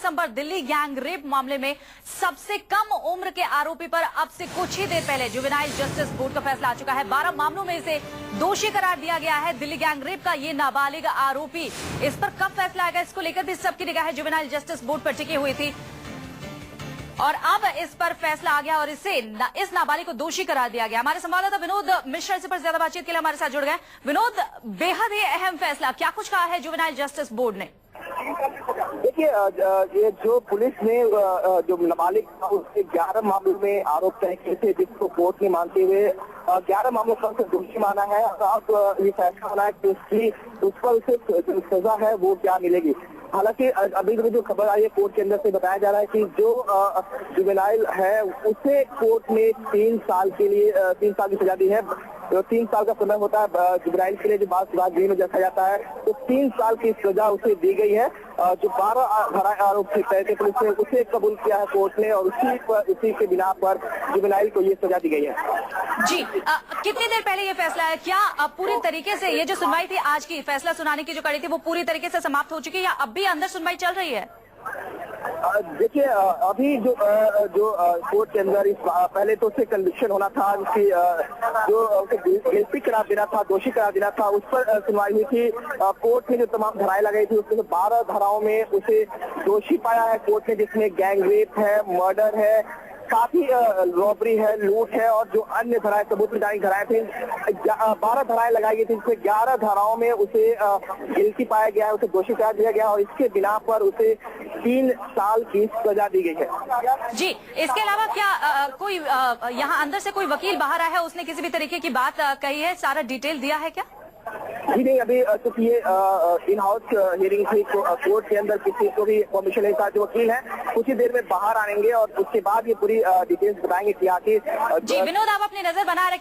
दिसंबर Delhi gang rape मामले में सबसे कम उम्र के आरोपी पर अब से कुछ ही देर पहले जुवेनाइल जस्टिस बोर्ड का फैसला आ चुका है। 12 मामलों में इसे दोषी करार दिया गया है। दिल्ली गैंग रेप का ये नाबालिग आरोपी, इस पर कब फैसला आएगा, इसको लेकर भी सबकी निगाह जुवेनाइल जस्टिस बोर्ड पर टिकी हुई थी और अब इस पर फैसला आ गया और इस नाबालिग को दोषी करार दिया गया। हमारे संवाददाता विनोद मिश्रा इस पर ज्यादा बातचीत के लिए हमारे साथ जुड़ गए। विनोद, बेहद ही अहम फैसला, क्या कुछ कहा है जुवेनाइल जस्टिस बोर्ड ने? देखिए, ये जो पुलिस ने जो नाबालिग था उसके 11 मामलों में आरोप तय किए थे, जिसको कोर्ट ने मानते हुए 11 मामलों पर उसे दोषी माना है। अब ये फैसला होना है कि उस पर उसे जो सजा है वो क्या मिलेगी। हालांकि अभी जो खबर आई है कोर्ट के अंदर से बताया जा रहा है कि जो जुवेनाइल है उसे कोर्ट ने 3 साल की सजा दी है। 3 साल का समय होता है जुवेनाइल के लिए, जो बाल में रखा जाता है, तो 3 साल की सजा उसे दी गई है। जो 12 धारा आरोप तय थे पुलिस ने उसे कबूल किया है कोर्ट ने और उसी के बिना पर जुवेनाइल को ये सजा दी गई है। जी, कितनी देर पहले ये फैसला है? क्या पूरी तरीके से ये जो सुनवाई थी आज की, फैसला सुनाने की जो कड़ी थी, वो पूरी तरीके से समाप्त हो चुकी है या अब भी अंदर सुनवाई चल रही है? देखिए, अभी जो कोर्ट के अंदर पहले तो उसे कन्विक्शन होना था, उसकी जो गिल्टी करार देना था, दोषी करार देना था, उस पर सुनवाई हुई थी। कोर्ट ने जो तमाम धाराएं लगाई थी उसमें 12 धाराओं में उसे दोषी पाया है कोर्ट ने, जिसमें गैंग रेप है, मर्डर है, काफी रॉबरी है, लूट है और जो अन्य धाराएं सबूत मिटाने की धाराएं थी, 12 धाराएं लगाई गई थी, जिसमें 11 धाराओं में उसे गिल्टी पाया गया है, उसे दोषी करार दिया गया और इसके बिना पर उसे 3 साल की सजा दी गई है। जी, इसके अलावा क्या कोई यहाँ अंदर से कोई वकील बाहर आया है, उसने किसी भी तरीके की बात कही है, सारा डिटेल दिया है क्या? जी नहीं, अभी क्योंकि ये इन हाउस हियरिंग थी कोर्ट के अंदर किसी को भी परमिशन नहीं था। जो वकील है कुछ ही देर में बाहर आएंगे और उसके बाद ये पूरी डिटेल्स बताएंगे कि आखिर। जी विनोद, आप अपनी नजर बना रखिए।